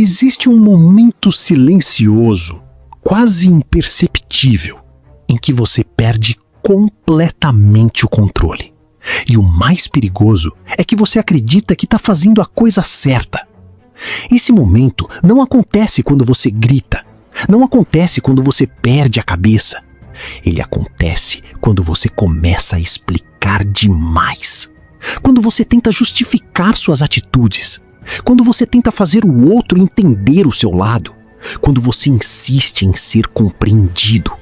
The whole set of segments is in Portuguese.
Existe um momento silencioso, quase imperceptível, em que você perde completamente o controle. E o mais perigoso é que você acredita que está fazendo a coisa certa. Esse momento não acontece quando você grita, não acontece quando você perde a cabeça. Ele acontece quando você começa a explicar demais. Quando você tenta justificar suas atitudes. Quando você tenta fazer o outro entender o seu lado. Quando você insiste em ser compreendido.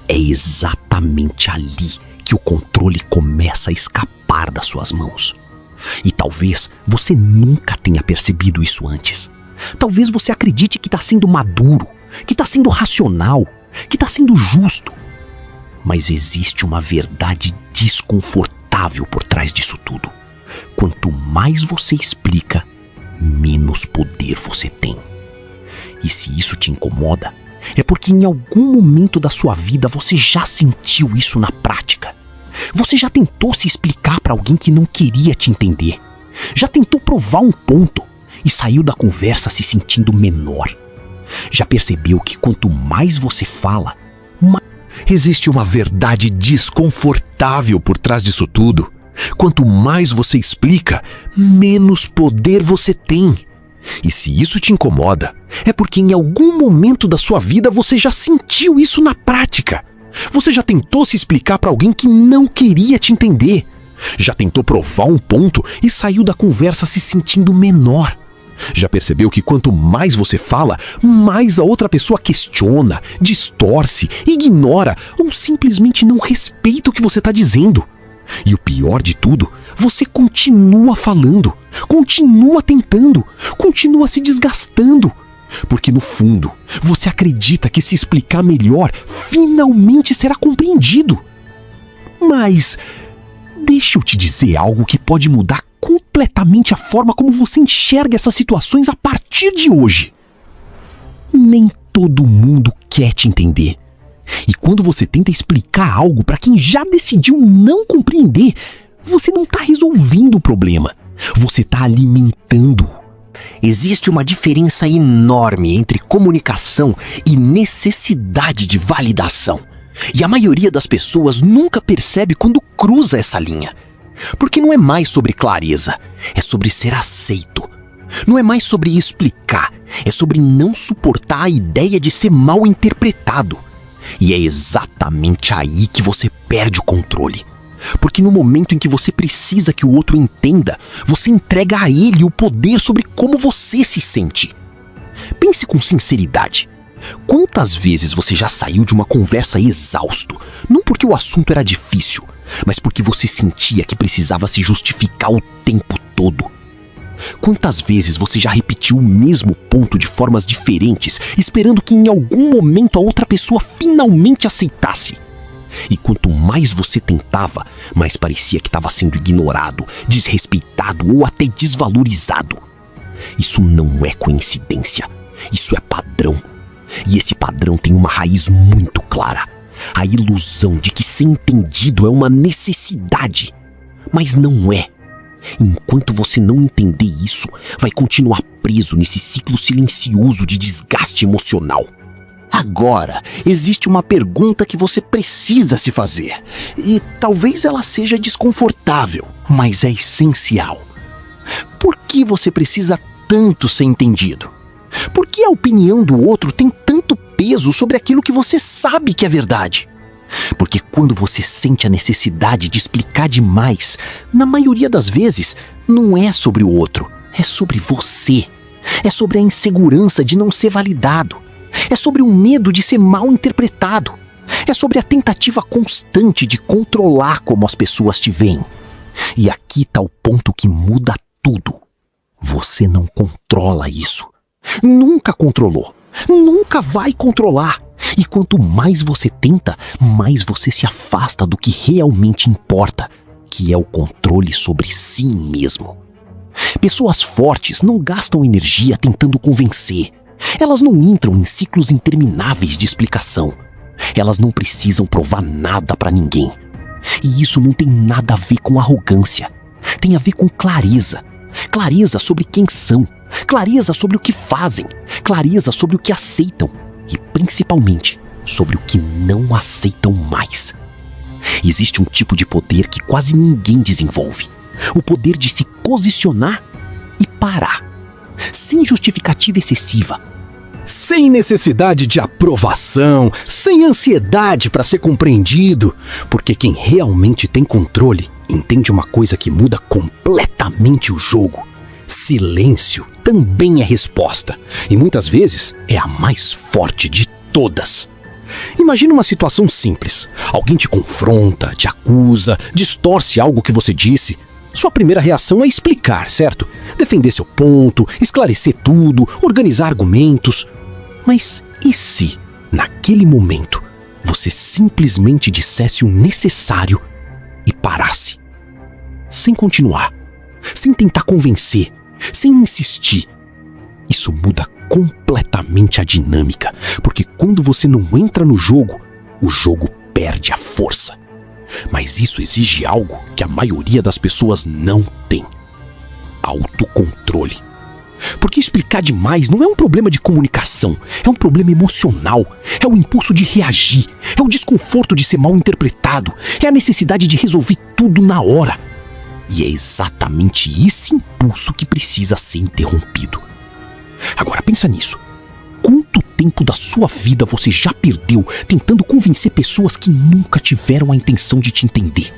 É exatamente ali que o controle começa a escapar das suas mãos. E talvez você nunca tenha percebido isso antes. Talvez você acredite que está sendo maduro, que está sendo racional, que está sendo justo. Mas existe uma verdade desconfortável por trás disso tudo. Quanto mais você explica, menos poder você tem. E se isso te incomoda, é porque em algum momento da sua vida você já sentiu isso na prática. Você já tentou se explicar para alguém que não queria te entender. Já tentou provar um ponto e saiu da conversa se sentindo menor. Já percebeu que quanto mais você fala, existe uma verdade desconfortável por trás disso tudo. Quanto mais você explica, menos poder você tem. E se isso te incomoda, é porque em algum momento da sua vida você já sentiu isso na prática. Você já tentou se explicar para alguém que não queria te entender. Já tentou provar um ponto e saiu da conversa se sentindo menor. Já percebeu que quanto mais você fala, mais a outra pessoa questiona, distorce, ignora ou simplesmente não respeita o que você está dizendo. E o pior de tudo, você continua falando, continua tentando, continua se desgastando. Porque no fundo, você acredita que se explicar melhor, finalmente será compreendido. Mas deixa eu te dizer algo que pode mudar completamente a forma como você enxerga essas situações a partir de hoje. Nem todo mundo quer te entender. E quando você tenta explicar algo para quem já decidiu não compreender, você não está resolvendo o problema, você está alimentando. Existe uma diferença enorme entre comunicação e necessidade de validação. E a maioria das pessoas nunca percebe quando cruza essa linha. Porque não é mais sobre clareza, é sobre ser aceito. Não é mais sobre explicar, é sobre não suportar a ideia de ser mal interpretado. E é exatamente aí que você perde o controle. Porque no momento em que você precisa que o outro entenda, você entrega a ele o poder sobre como você se sente. Pense com sinceridade. Quantas vezes você já saiu de uma conversa exausto, não porque o assunto era difícil, mas porque você sentia que precisava se justificar o tempo todo? Quantas vezes você já repetiu o mesmo ponto de formas diferentes, esperando que em algum momento a outra pessoa finalmente aceitasse? E quanto mais você tentava, mais parecia que estava sendo ignorado, desrespeitado ou até desvalorizado. Isso não é coincidência, isso é padrão. E esse padrão tem uma raiz muito clara. A ilusão de que ser entendido é uma necessidade. Mas não é. Enquanto você não entender isso, vai continuar preso nesse ciclo silencioso de desgaste emocional. Agora, existe uma pergunta que você precisa se fazer. E talvez ela seja desconfortável, mas é essencial. Por que você precisa tanto ser entendido? Por que a opinião do outro tem tanto peso sobre aquilo que você sabe que é verdade? Porque quando você sente a necessidade de explicar demais, na maioria das vezes, não é sobre o outro, é sobre você. É sobre a insegurança de não ser validado. É sobre o medo de ser mal interpretado. É sobre a tentativa constante de controlar como as pessoas te veem. E aqui está o ponto que muda tudo. Você não controla isso. Nunca controlou. Nunca vai controlar. E quanto mais você tenta, mais você se afasta do que realmente importa, que é o controle sobre si mesmo. Pessoas fortes não gastam energia tentando convencer. Elas não entram em ciclos intermináveis de explicação. Elas não precisam provar nada para ninguém. E isso não tem nada a ver com arrogância. Tem a ver com clareza. Clareza sobre quem são. clareza sobre o que fazem, clareza sobre o que aceitam e, principalmente, sobre o que não aceitam mais. Existe um tipo de poder que quase ninguém desenvolve: o poder de se posicionar e parar, sem justificativa excessiva, Sem necessidade de aprovação, sem ansiedade para ser compreendido, porque quem realmente tem controle entende uma coisa que muda completamente o jogo. Silêncio também é resposta, e muitas vezes é a mais forte de todas. Imagina uma situação simples. Alguém te confronta, te acusa, distorce algo que você disse. Sua primeira reação é explicar, certo? Defender seu ponto, esclarecer tudo, organizar argumentos. Mas e se, naquele momento, você simplesmente dissesse o necessário e parasse? Sem continuar, sem tentar convencer, sem insistir. Isso muda completamente a dinâmica, porque quando você não entra no jogo, o jogo perde a força. Mas isso exige algo que a maioria das pessoas não tem: autocontrole. Porque explicar demais não é um problema de comunicação, é um problema emocional, é o impulso de reagir, é o desconforto de ser mal interpretado, é a necessidade de resolver tudo na hora. E é exatamente esse impulso que precisa ser interrompido. Agora pensa nisso. Quanto tempo da sua vida você já perdeu tentando convencer pessoas que nunca tiveram a intenção de te entender?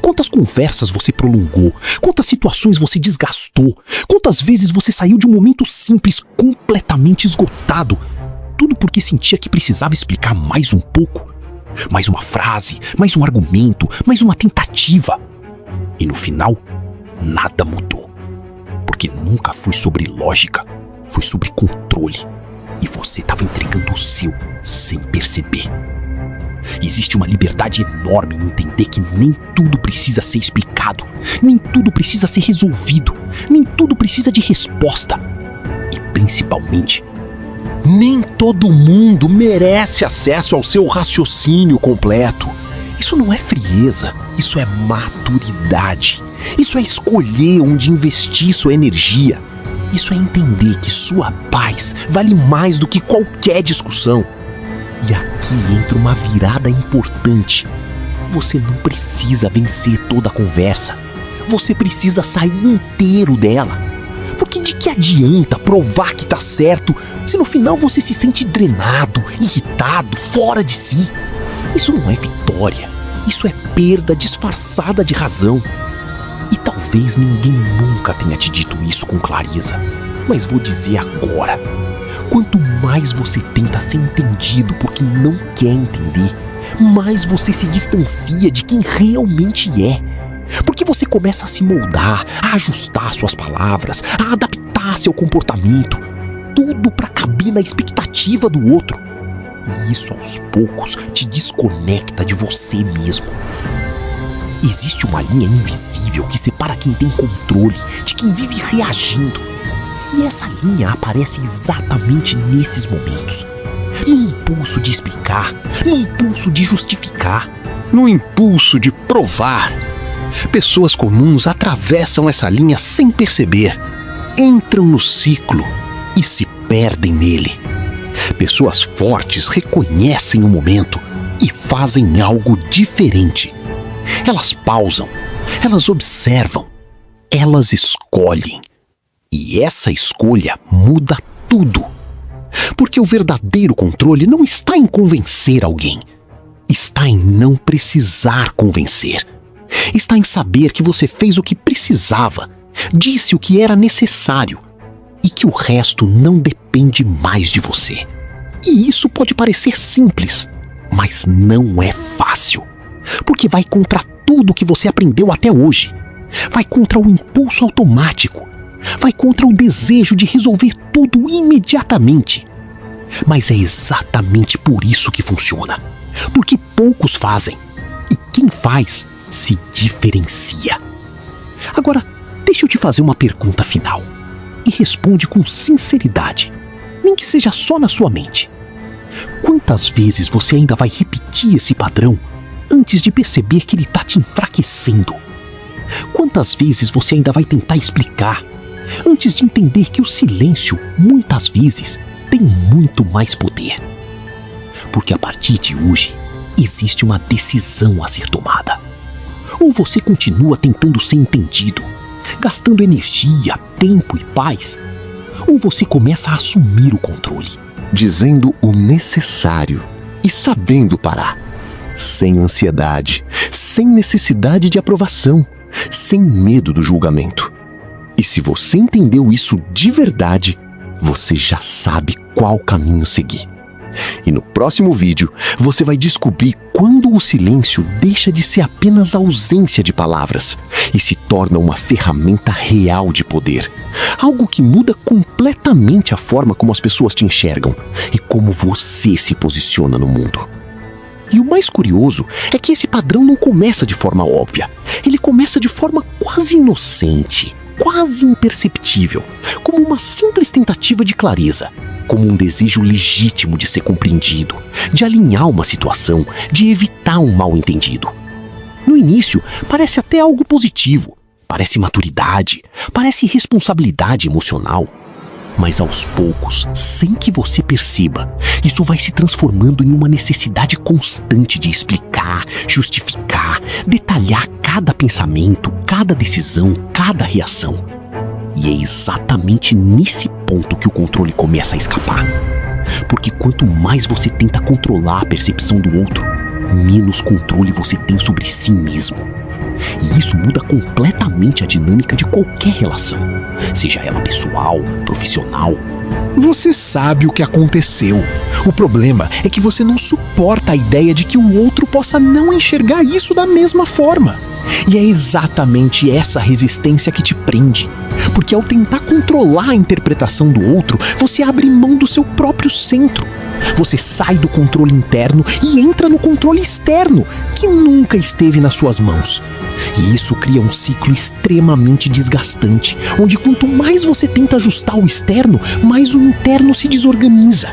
Quantas conversas você prolongou? Quantas situações você desgastou? Quantas vezes você saiu de um momento simples completamente esgotado? Tudo porque sentia que precisava explicar mais um pouco? Mais uma frase, mais um argumento, mais uma tentativa. E no final, nada mudou. Porque nunca foi sobre lógica, foi sobre controle. E você estava entregando o seu sem perceber. Existe uma liberdade enorme em entender que nem tudo precisa ser explicado, nem tudo precisa ser resolvido, nem tudo precisa de resposta. E principalmente, nem todo mundo merece acesso ao seu raciocínio completo. Isso não é frieza, isso é maturidade. Isso é escolher onde investir sua energia. Isso é entender que sua paz vale mais do que qualquer discussão. E aqui entra uma virada importante. Você não precisa vencer toda a conversa. Você precisa sair inteiro dela. Porque de que adianta provar que tá certo se no final você se sente drenado, irritado, fora de si? Isso não é vitória. Isso é perda disfarçada de razão. E talvez ninguém nunca tenha te dito isso com clareza, mas vou dizer agora: quanto mais você tenta ser entendido por quem não quer entender, mais você se distancia de quem realmente é. Porque você começa a se moldar, a ajustar suas palavras, a adaptar seu comportamento, tudo para caber na expectativa do outro. E isso aos poucos te desconecta de você mesmo. Existe uma linha invisível que separa quem tem controle de quem vive reagindo. E essa linha aparece exatamente nesses momentos. No impulso de explicar, no impulso de justificar, no impulso de provar. Pessoas comuns atravessam essa linha sem perceber, entram no ciclo e se perdem nele. Pessoas fortes reconhecem o momento e fazem algo diferente. Elas pausam, elas observam, elas escolhem. E essa escolha muda tudo. Porque o verdadeiro controle não está em convencer alguém. Está em não precisar convencer. Está em saber que você fez o que precisava, disse o que era necessário e que o resto não depende mais de você. E isso pode parecer simples, mas não é fácil. Porque vai contra tudo que você aprendeu até hoje. Vai contra o impulso automático. Vai contra o desejo de resolver tudo imediatamente. Mas é exatamente por isso que funciona. Porque poucos fazem. E quem faz se diferencia. Agora, deixa eu te fazer uma pergunta final. E responde com sinceridade. Nem que seja só na sua mente. Quantas vezes você ainda vai repetir esse padrão antes de perceber que ele está te enfraquecendo? Quantas vezes você ainda vai tentar explicar, antes de entender que o silêncio, muitas vezes, tem muito mais poder. Porque a partir de hoje, existe uma decisão a ser tomada. Ou você continua tentando ser entendido, gastando energia, tempo e paz, ou você começa a assumir o controle, dizendo o necessário e sabendo parar, sem ansiedade, sem necessidade de aprovação, sem medo do julgamento. E se você entendeu isso de verdade, você já sabe qual caminho seguir. E no próximo vídeo, você vai descobrir quando o silêncio deixa de ser apenas ausência de palavras e se torna uma ferramenta real de poder. Algo que muda completamente a forma como as pessoas te enxergam e como você se posiciona no mundo. E o mais curioso é que esse padrão não começa de forma óbvia. Ele começa de forma quase inocente, quase imperceptível, como uma simples tentativa de clareza, como um desejo legítimo de ser compreendido, de alinhar uma situação, de evitar um mal-entendido. No início, parece até algo positivo, parece maturidade, parece responsabilidade emocional. Mas aos poucos, sem que você perceba, isso vai se transformando em uma necessidade constante de explicar, justificar, detalhar cada pensamento, cada decisão, cada reação. E é exatamente nesse ponto que o controle começa a escapar. Porque quanto mais você tenta controlar a percepção do outro, menos controle você tem sobre si mesmo. E isso muda completamente a dinâmica de qualquer relação, seja ela pessoal, profissional. Você sabe o que aconteceu. O problema é que você não suporta a ideia de que o outro possa não enxergar isso da mesma forma. E é exatamente essa resistência que te prende. Porque ao tentar controlar a interpretação do outro, você abre mão do seu próprio centro. Você sai do controle interno e entra no controle externo, que nunca esteve nas suas mãos. E isso cria um ciclo extremamente desgastante, onde quanto mais você tenta ajustar o externo, mais o interno se desorganiza.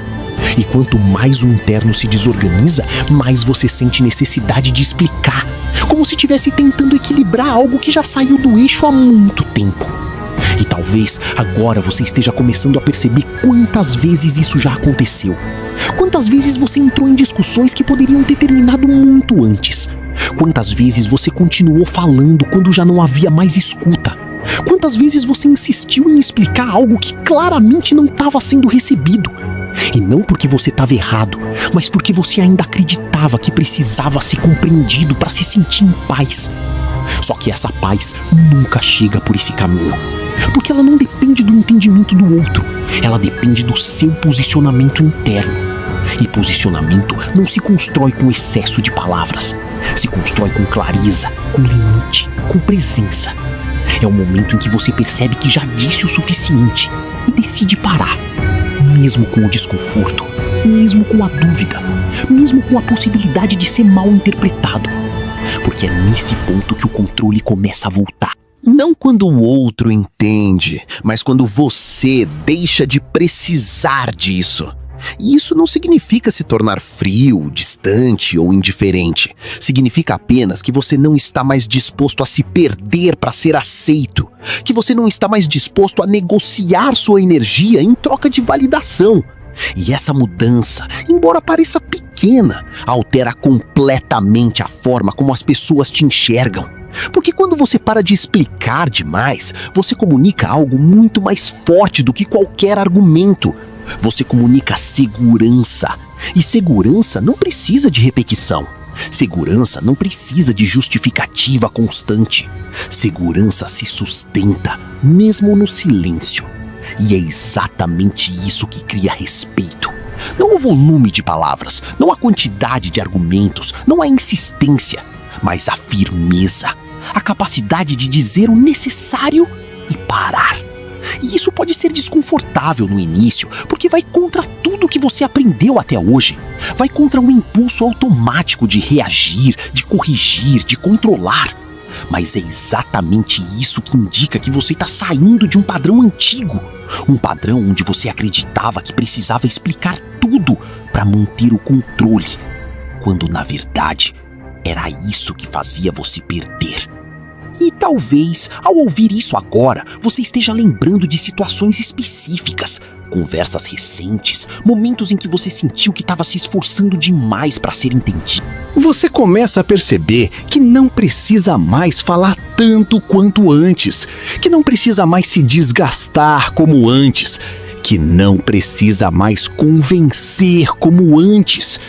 E quanto mais o interno se desorganiza, mais você sente necessidade de explicar, como se estivesse tentando equilibrar algo que já saiu do eixo há muito tempo. E talvez agora você esteja começando a perceber quantas vezes isso já aconteceu. Quantas vezes você entrou em discussões que poderiam ter terminado muito antes. Quantas vezes você continuou falando quando já não havia mais escuta. Quantas vezes você insistiu em explicar algo que claramente não estava sendo recebido. E não porque você estava errado, mas porque você ainda acreditava que precisava ser compreendido para se sentir em paz. Só que essa paz nunca chega por esse caminho. Porque ela não depende do entendimento do outro. Ela depende do seu posicionamento interno. E posicionamento não se constrói com excesso de palavras. Se constrói com clareza, com limite, com presença. É o momento em que você percebe que já disse o suficiente e decide parar. Mesmo com o desconforto, mesmo com a dúvida, mesmo com a possibilidade de ser mal interpretado. Porque é nesse ponto que o controle começa a voltar. Não quando o outro entende, mas quando você deixa de precisar disso. E isso não significa se tornar frio, distante ou indiferente. Significa apenas que você não está mais disposto a se perder para ser aceito. Que você não está mais disposto a negociar sua energia em troca de validação. E essa mudança, embora pareça pequena, altera completamente a forma como as pessoas te enxergam. Porque quando você para de explicar demais, você comunica algo muito mais forte do que qualquer argumento. Você comunica segurança. E segurança não precisa de repetição. Segurança não precisa de justificativa constante. Segurança se sustenta, mesmo no silêncio. E é exatamente isso que cria respeito. Não o volume de palavras, não a quantidade de argumentos, não a insistência, mas a firmeza, a capacidade de dizer o necessário e parar. E isso pode ser desconfortável no início, porque vai contra tudo que você aprendeu até hoje. Vai contra o impulso automático de reagir, de corrigir, de controlar. Mas é exatamente isso que indica que você está saindo de um padrão antigo. Um padrão onde você acreditava que precisava explicar tudo para manter o controle. Quando, na verdade, era isso que fazia você perder. E talvez, ao ouvir isso agora, você esteja lembrando de situações específicas, conversas recentes, momentos em que você sentiu que estava se esforçando demais para ser entendido. Você começa a perceber que não precisa mais falar tanto quanto antes, que não precisa mais se desgastar como antes, que não precisa mais convencer como antes.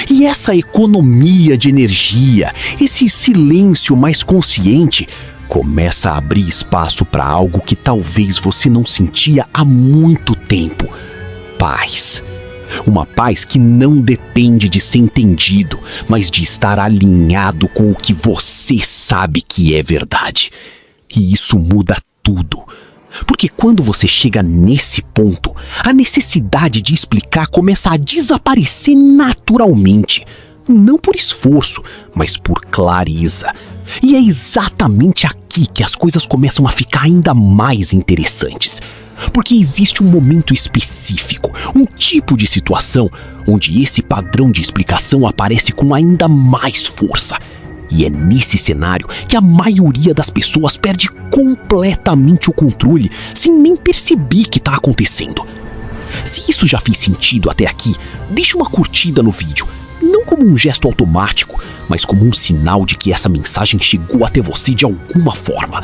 E essa economia de energia, esse silêncio mais consciente, começa a abrir espaço para algo que talvez você não sentia há muito tempo: paz. Uma paz que não depende de ser entendido, mas de estar alinhado com o que você sabe que é verdade. E isso muda tudo. Porque quando você chega nesse ponto, a necessidade de explicar começa a desaparecer naturalmente. Não por esforço, mas por clareza. E é exatamente aqui que as coisas começam a ficar ainda mais interessantes. Porque existe um momento específico, um tipo de situação, onde esse padrão de explicação aparece com ainda mais força. E é nesse cenário que a maioria das pessoas perde completamente o controle, sem nem perceber que está acontecendo. Se isso já fez sentido até aqui, deixe uma curtida no vídeo. Não como um gesto automático, mas como um sinal de que essa mensagem chegou até você de alguma forma.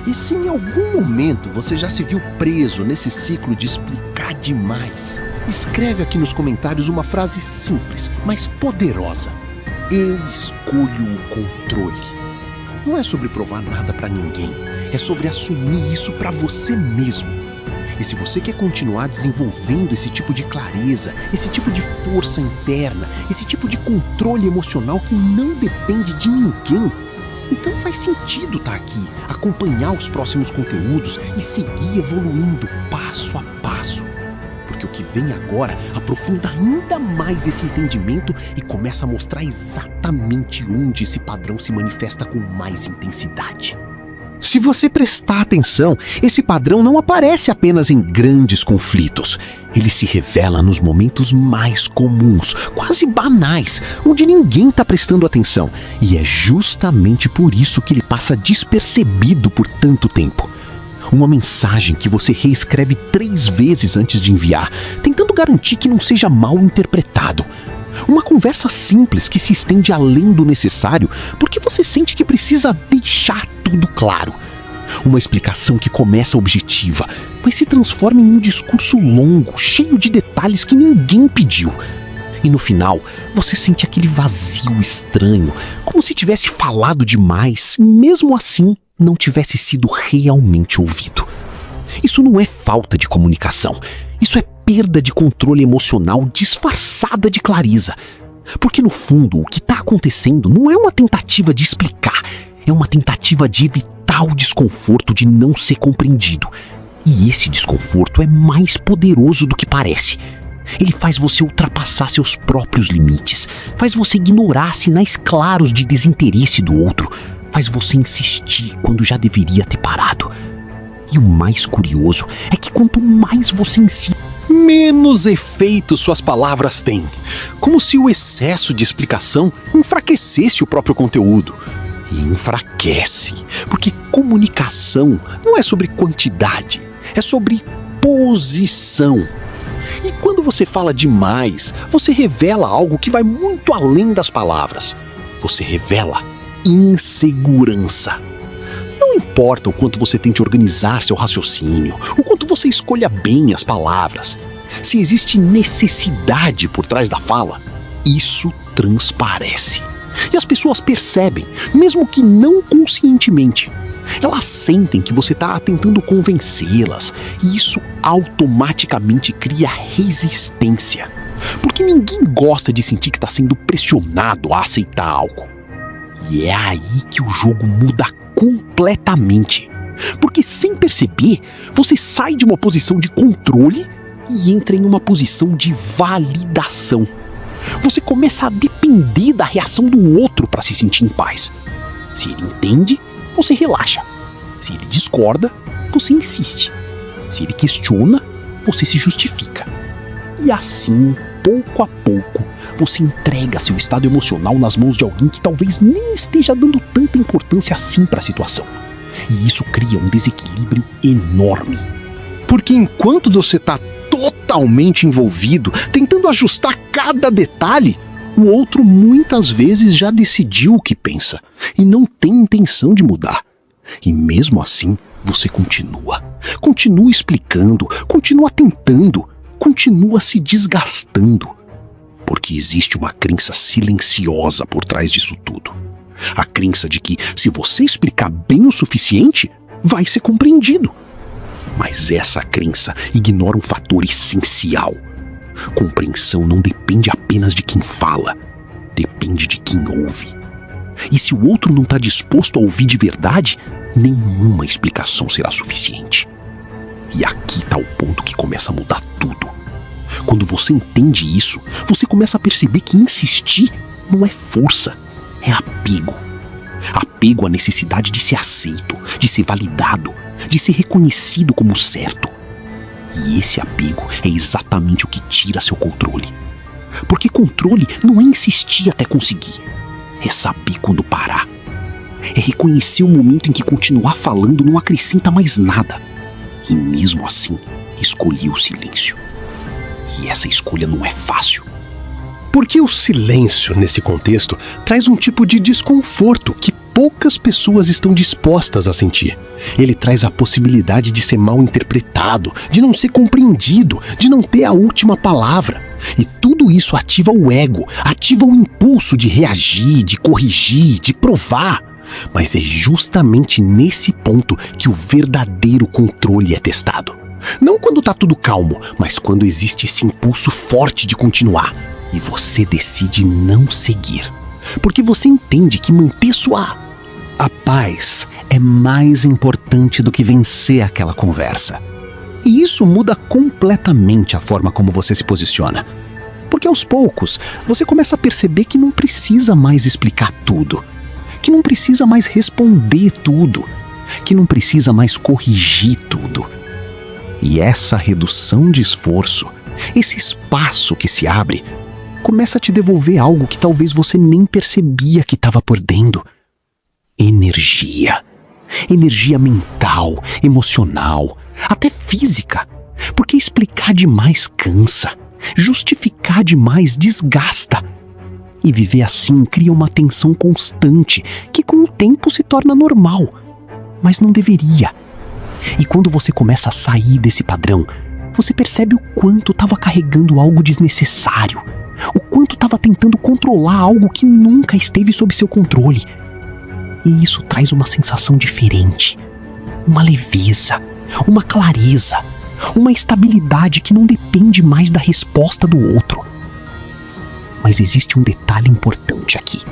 E se em algum momento você já se viu preso nesse ciclo de explicar demais, escreve aqui nos comentários uma frase simples, mas poderosa. Eu escolho o controle. Não é sobre provar nada pra ninguém, é sobre assumir isso pra você mesmo. E se você quer continuar desenvolvendo esse tipo de clareza, esse tipo de força interna, esse tipo de controle emocional que não depende de ninguém, então faz sentido estar aqui, acompanhar os próximos conteúdos e seguir evoluindo passo a passo. Porque o que vem agora aprofunda ainda mais esse entendimento e começa a mostrar exatamente onde esse padrão se manifesta com mais intensidade. Se você prestar atenção, esse padrão não aparece apenas em grandes conflitos. Ele se revela nos momentos mais comuns, quase banais, onde ninguém está prestando atenção. E é justamente por isso que ele passa despercebido por tanto tempo. Uma mensagem que você reescreve 3 vezes antes de enviar, tentando garantir que não seja mal interpretado. Uma conversa simples que se estende além do necessário porque você sente que precisa deixar tudo claro. Uma explicação que começa objetiva, mas se transforma em um discurso longo, cheio de detalhes que ninguém pediu. E no final, você sente aquele vazio estranho, como se tivesse falado demais, mesmo assim não tivesse sido realmente ouvido. Isso não é falta de comunicação, isso é perda de controle emocional disfarçada de clareza. Porque no fundo, o que está acontecendo não é uma tentativa de explicar, é uma tentativa de evitar o desconforto de não ser compreendido. E esse desconforto é mais poderoso do que parece. Ele faz você ultrapassar seus próprios limites, faz você ignorar sinais claros de desinteresse do outro, faz você insistir quando já deveria ter parado. E o mais curioso é que quanto mais você insiste, menos efeito suas palavras têm. Como se o excesso de explicação enfraquecesse o próprio conteúdo. E enfraquece, porque comunicação não é sobre quantidade, é sobre posição. E quando você fala demais, você revela algo que vai muito além das palavras. Você revela insegurança. Não importa o quanto você tente organizar seu raciocínio, o quanto você escolha bem as palavras. Se existe necessidade por trás da fala, isso transparece. E as pessoas percebem, mesmo que não conscientemente. Elas sentem que você está tentando convencê-las, e isso automaticamente cria resistência. Porque ninguém gosta de sentir que está sendo pressionado a aceitar algo. E é aí que o jogo muda completamente. Porque sem perceber, você sai de uma posição de controle e entra em uma posição de validação. Você começa a depender da reação do outro para se sentir em paz. Se ele entende, você relaxa. Se ele discorda, você insiste. Se ele questiona, você se justifica. E assim, pouco a pouco, você entrega seu estado emocional nas mãos de alguém que talvez nem esteja dando tanta importância assim para a situação. E isso cria um desequilíbrio enorme. Porque enquanto você está totalmente envolvido, tentando ajustar cada detalhe, o outro muitas vezes já decidiu o que pensa e não tem intenção de mudar. E mesmo assim, você continua explicando, continua tentando, continua se desgastando. Porque existe uma crença silenciosa por trás disso tudo. A crença de que, se você explicar bem o suficiente, vai ser compreendido. Mas essa crença ignora um fator essencial. Compreensão não depende apenas de quem fala, depende de quem ouve. E se o outro não está disposto a ouvir de verdade, nenhuma explicação será suficiente. E aqui está o ponto que começa a mudar tudo. Quando você entende isso, você começa a perceber que insistir não é força, é apego. Apego à necessidade de ser aceito, de ser validado, de ser reconhecido como certo. E esse apego é exatamente o que tira seu controle. Porque controle não é insistir até conseguir, é saber quando parar. É reconhecer o momento em que continuar falando não acrescenta mais nada. E mesmo assim, escolher o silêncio. E essa escolha não é fácil. Porque o silêncio, nesse contexto, traz um tipo de desconforto que poucas pessoas estão dispostas a sentir. Ele traz a possibilidade de ser mal interpretado, de não ser compreendido, de não ter a última palavra. E tudo isso ativa o ego, ativa o impulso de reagir, de corrigir, de provar. Mas é justamente nesse ponto que o verdadeiro controle é testado. Não quando tá tudo calmo, mas quando existe esse impulso forte de continuar. E você decide não seguir. Porque você entende que manter a paz é mais importante do que vencer aquela conversa. E isso muda completamente a forma como você se posiciona. Porque aos poucos, você começa a perceber que não precisa mais explicar tudo. Que não precisa mais responder tudo. Que não precisa mais corrigir tudo. E essa redução de esforço, esse espaço que se abre, começa a te devolver algo que talvez você nem percebia que estava perdendo. Energia. Energia mental, emocional, até física. Porque explicar demais cansa. Justificar demais desgasta. E viver assim cria uma tensão constante que com o tempo se torna normal. Mas não deveria. E quando você começa a sair desse padrão, você percebe o quanto estava carregando algo desnecessário. O quanto estava tentando controlar algo que nunca esteve sob seu controle. E isso traz uma sensação diferente. Uma leveza, uma clareza, uma estabilidade que não depende mais da resposta do outro. Mas existe um detalhe importante aqui.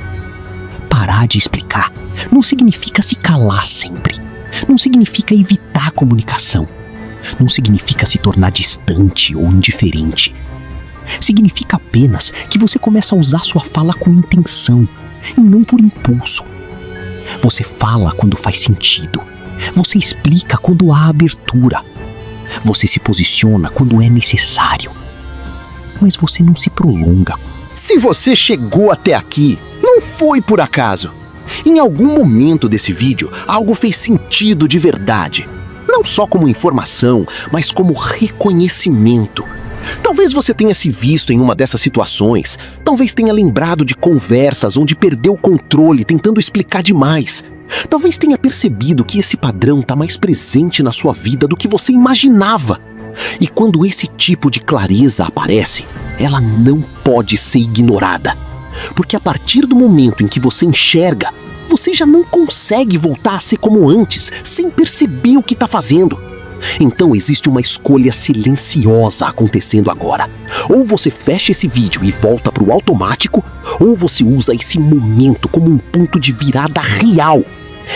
Parar de explicar não significa se calar sempre. Não significa evitar a comunicação. Não significa se tornar distante ou indiferente. Significa apenas que você começa a usar sua fala com intenção e não por impulso. Você fala quando faz sentido. Você explica quando há abertura. Você se posiciona quando é necessário. Mas você não se prolonga. Se você chegou até aqui, não foi por acaso. Em algum momento desse vídeo, algo fez sentido de verdade. Não só como informação, mas como reconhecimento. Talvez você tenha se visto em uma dessas situações. Talvez tenha lembrado de conversas onde perdeu o controle tentando explicar demais. Talvez tenha percebido que esse padrão está mais presente na sua vida do que você imaginava. E quando esse tipo de clareza aparece, ela não pode ser ignorada. Porque a partir do momento em que você enxerga, você já não consegue voltar a ser como antes, sem perceber o que está fazendo. Então existe uma escolha silenciosa acontecendo agora. Ou você fecha esse vídeo e volta para o automático, ou você usa esse momento como um ponto de virada real.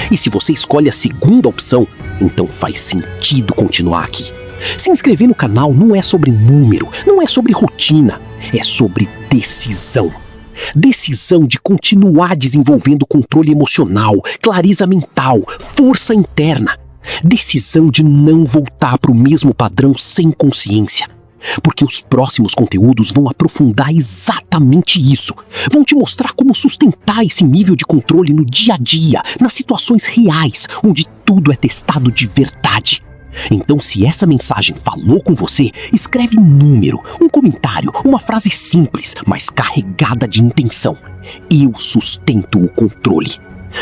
E se você escolhe a segunda opção, então faz sentido continuar aqui. Se inscrever no canal não é sobre número, não é sobre rotina, é sobre decisão. Decisão de continuar desenvolvendo controle emocional, clareza mental, força interna. Decisão de não voltar para o mesmo padrão sem consciência. Porque os próximos conteúdos vão aprofundar exatamente isso. Vão te mostrar como sustentar esse nível de controle no dia a dia, nas situações reais, onde tudo é testado de verdade. Então, se essa mensagem falou com você, escreve um número, um comentário, uma frase simples, mas carregada de intenção. Eu sustento o controle.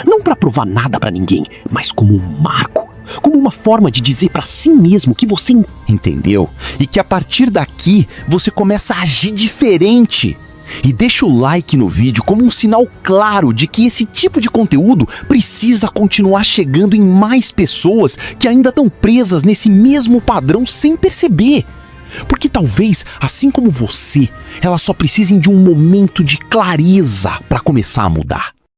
Não para provar nada para ninguém, mas como um marco. Como uma forma de dizer para si mesmo que você entendeu? E que a partir daqui você começa a agir diferente. E deixa o like no vídeo como um sinal claro de que esse tipo de conteúdo precisa continuar chegando em mais pessoas que ainda estão presas nesse mesmo padrão sem perceber. Porque talvez, assim como você, elas só precisem de um momento de clareza para começar a mudar.